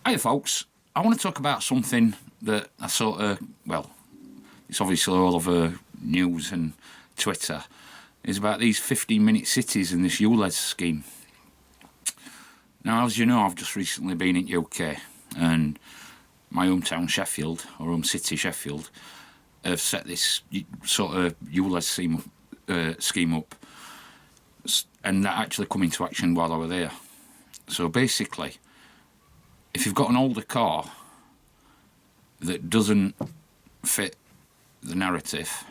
Hey folks, I want to talk about something that I it's obviously all over news and Twitter, is about these 15-minute cities and this Ulez scheme. Now, as you know, I've just recently been in UK, and my hometown Sheffield, or home city Sheffield, have set this sort of Ulez scheme up, and that actually come into action while I was there. So basically, if you've got an older car that doesn't fit the narrative,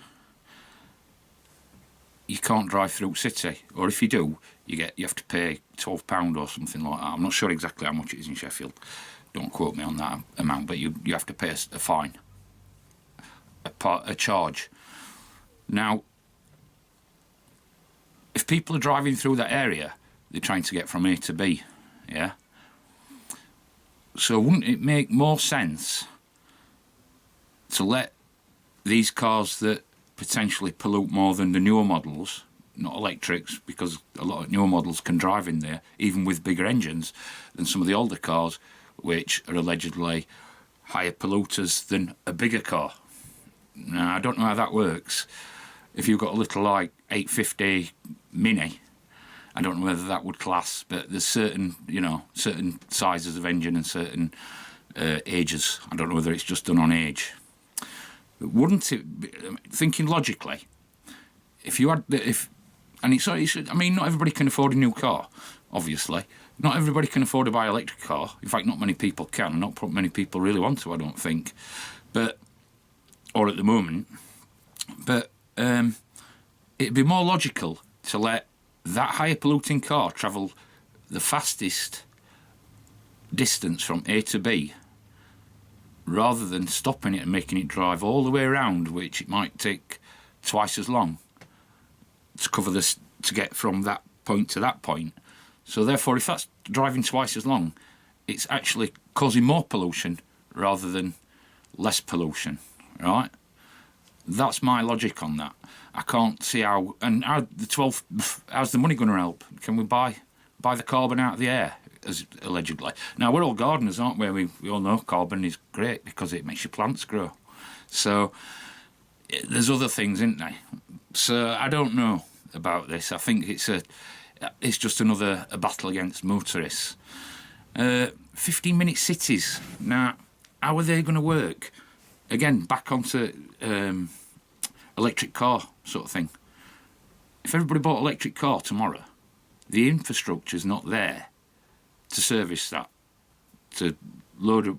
you can't drive through city, or if you do, you have to pay £12 or something like that. I'm not sure exactly how much it is in Sheffield. Don't quote me on that amount, but you have to pay a fine, a charge. Now, if people are driving through that area, they're trying to get from A to B, yeah? So wouldn't it make more sense to let these cars that potentially pollute more than the newer models, not electrics, because a lot of newer models can drive in there, even with bigger engines, than some of the older cars, which are allegedly higher polluters than a bigger car? Now, I don't know how that works. If you've got a little, like, 850 Mini, I don't know whether that would class, but there's certain sizes of engine and certain ages. I don't know whether it's just done on age. But wouldn't it, thinking logically, not everybody can afford a new car, obviously. Not everybody can afford to buy an electric car. In fact, not many people can. Not many people really want to, I don't think. Or at the moment. But it'd be more logical to let that higher polluting car travel the fastest distance from A to B, rather than stopping it and making it drive all the way around, which it might take twice as long to cover this, to get from that point to that point. So therefore, if that's driving twice as long, it's actually causing more pollution rather than less pollution, right? That's my logic on that. I can't see how. And how's the money going to help? Can we buy the carbon out of the air, as allegedly? Now, we're all gardeners, aren't we? We all know carbon is great because it makes your plants grow. So there's other things, isn't there? So I don't know about this. I think it's just another battle against motorists. 15-minute cities. Now, how are they going to work? Again, back onto electric car sort of thing. If everybody bought an electric car tomorrow, the infrastructure's not there to service that, to load up,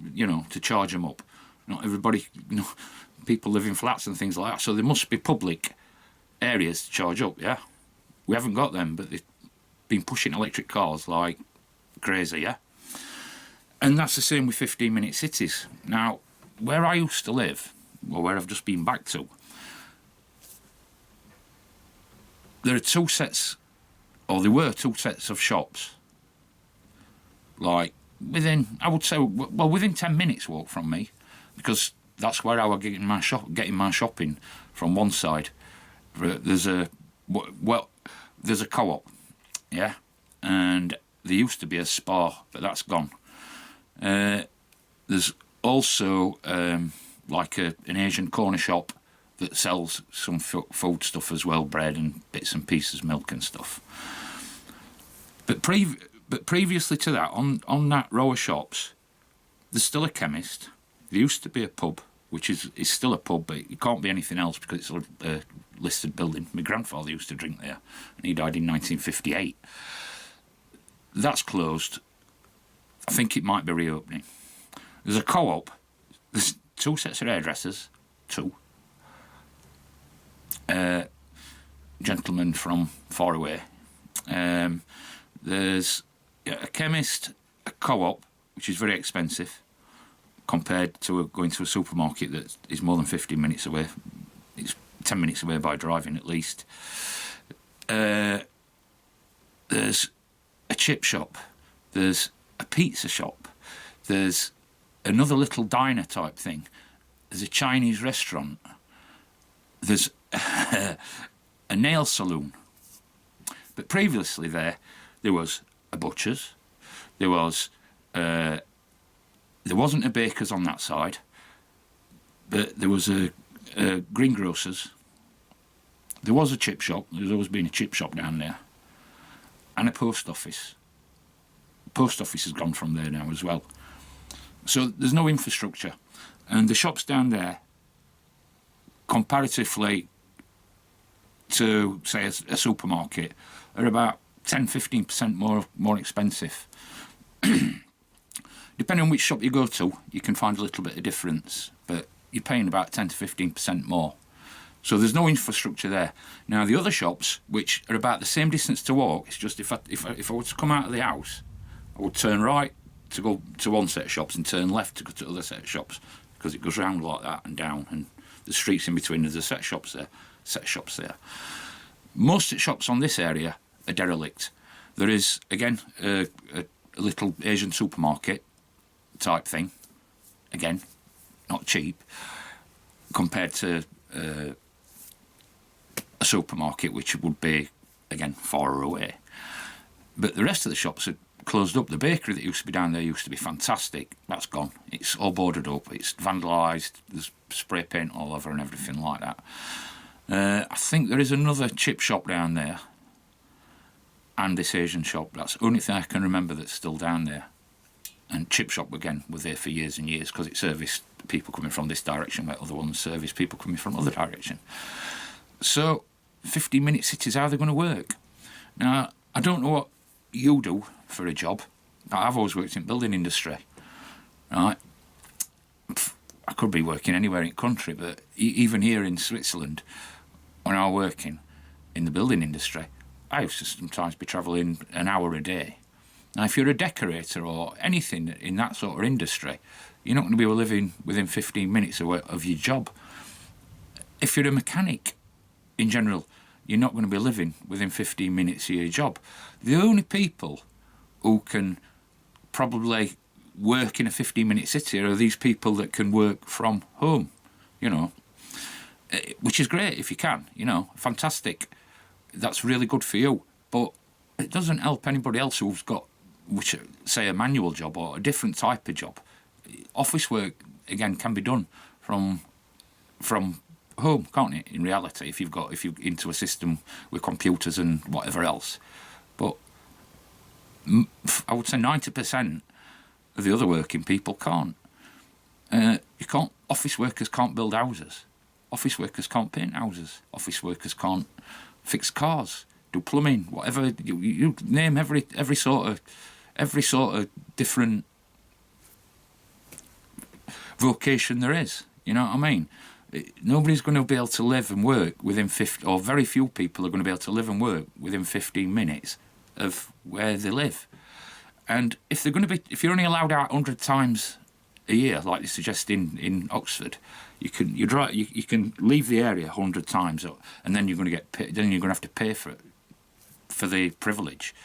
to charge them up. Not everybody, people live in flats and things like that, so there must be public areas to charge up, yeah? We haven't got them, but they've been pushing electric cars like crazy, yeah? And that's the same with 15-minute cities. Now, where I used to live, or where I've just been back to, there were two sets of shops. Like, within 10 minutes walk from me, because that's where I was getting my shopping from one side. There's a co-op, yeah? And there used to be a Spar, but that's gone. There's also like an Asian corner shop that sells some food stuff as well, bread and bits and pieces, milk and stuff. But previously to that, on that row of shops, there's still a chemist. There used to be a pub, which is still a pub, but it can't be anything else because it's a listed building. My grandfather used to drink there, and he died in 1958. That's closed. I think it might be reopening. There's a co-op. There's two sets of hairdressers. Two. Gentlemen from far away. There's a chemist, a co-op, which is very expensive compared to going to a supermarket that is more than 15 minutes away. It's 10 minutes away by driving at least. There's a chip shop. There's a pizza shop. There's another little diner type thing. There's a Chinese restaurant. There's a nail salon. But previously there was a butcher's, there was a There wasn't a baker's on that side, but there was a greengrocer's. There was a chip shop. There's always been a chip shop down there, and a post office. The post office has gone from there now as well. So there's no infrastructure, and the shops down there, comparatively to say a supermarket, are about 10-15% more expensive. Depending on which shop you go to, you can find a little bit of difference, but you're paying about 10 to 15% more. So there's no infrastructure there. Now the other shops, which are about the same distance to walk, it's just if I were to come out of the house, I would turn right to go to one set of shops and turn left to go to other set of shops, because it goes round like that and down, and the streets in between, there's a set of shops there. Most shops on this area are derelict. There is, again, a little Asian supermarket type thing, again, not cheap, compared to a supermarket, which would be, again, far away. But the rest of the shops are closed up. The bakery that used to be down there used to be fantastic. That's gone. It's all boarded up. It's vandalised. There's spray paint all over and everything like that. I think there is another chip shop down there, and this Asian shop. That's the only thing I can remember that's still down there. And chip shop, again, was there for years and years, because it serviced people coming from this direction, where other ones serviced people coming from other direction. So 15-minute cities, how are they going to work? Now, I don't know what you do for a job, but I've always worked in building industry, right? I could be working anywhere in the country, but even here in Switzerland, when I was working in the building industry, I used to sometimes be travelling an hour a day. Now, if you're a decorator or anything in that sort of industry, you're not going to be living within 15 minutes of your job. If you're a mechanic, in general, you're not going to be living within 15 minutes of your job. The only people who can probably work in a 15-minute city are these people that can work from home, which is great if you can, fantastic. That's really good for you. But it doesn't help anybody else who's got, which say, a manual job or a different type of job. Office work, again, can be done from home, can't it, in reality, if you're into a system with computers and whatever else. But I would say 90% of the other working people can't. Office workers can't build houses. Office workers can't paint houses. Office workers can't fix cars, do plumbing, whatever. You name every sort of different vocation there is. You know what I mean? Nobody's going to be able to live and work within 50, or very few people are going to be able to live and work within 15 minutes of where they live. And if you're only allowed out 100 times a year, like they suggest in Oxford, you can leave the area 100 times, and then you're going to have to pay for the privilege.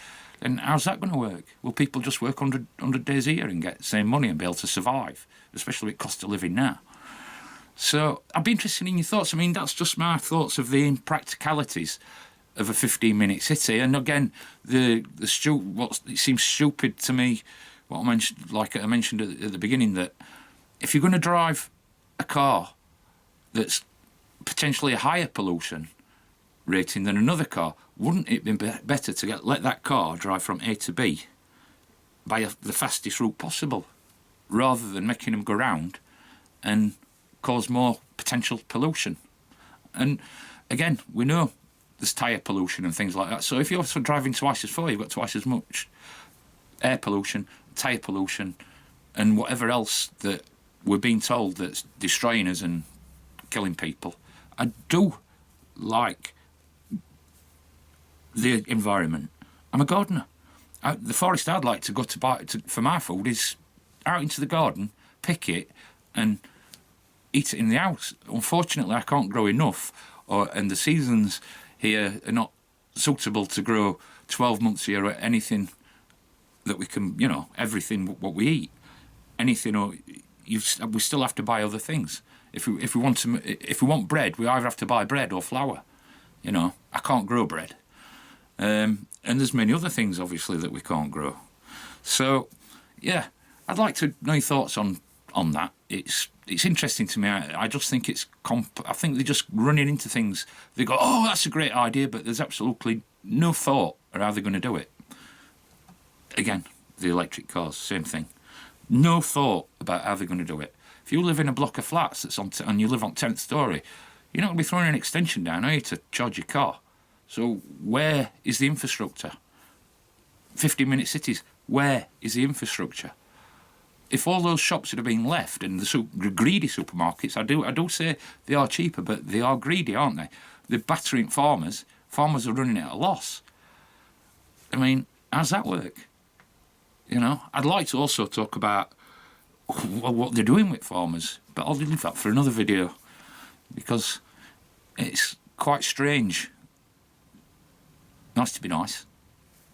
And how's that going to work? Will people just work 100 days a year and get the same money and be able to survive, especially with cost of living now? So I'd be interested in your thoughts. I mean, that's just my thoughts of the impracticalities of a 15-minute city. And again, what it seems stupid to me, what I mentioned at the beginning, that if you're going to drive a car that's potentially a higher pollution rating than another car, wouldn't it be better to let that car drive from A to B by the fastest route possible, rather than making them go round and cause more potential pollution? And again, we know there's tyre pollution and things like that. So if you're driving twice as far, you've got twice as much air pollution, tyre pollution, and whatever else that we're being told that's destroying us and killing people. I do like the environment. I'm a gardener. The forest I'd like to go to buy for my food is out into the garden, pick it, and eat it in the house. Unfortunately, I can't grow enough, and the seasons here are not suitable to grow 12 months a year or anything that we can, everything what we eat, anything, or we still have to buy other things. If we want bread, we either have to buy bread or flour. I can't grow bread, and there's many other things obviously that we can't grow. So, yeah, I'd like to know your thoughts on that. It's interesting to me. I just think I think they're just running into things. They go, oh, that's a great idea, but there's absolutely no thought of how they're going to do it. Again, the electric cars, same thing. No thought about how they're going to do it. If you live in a block of flats and you live on 10th story, you're not going to be throwing an extension down, are you, to charge your car? So where is the infrastructure? 15-minute cities, where is the infrastructure? If all those shops had been left and the greedy supermarkets, I do say they are cheaper, but they are greedy, aren't they? They're battering farmers. Farmers are running at a loss. I mean, how's that work? You know, I'd like to also talk about what they're doing with farmers, but I'll leave that for another video because it's quite strange. Nice to be nice.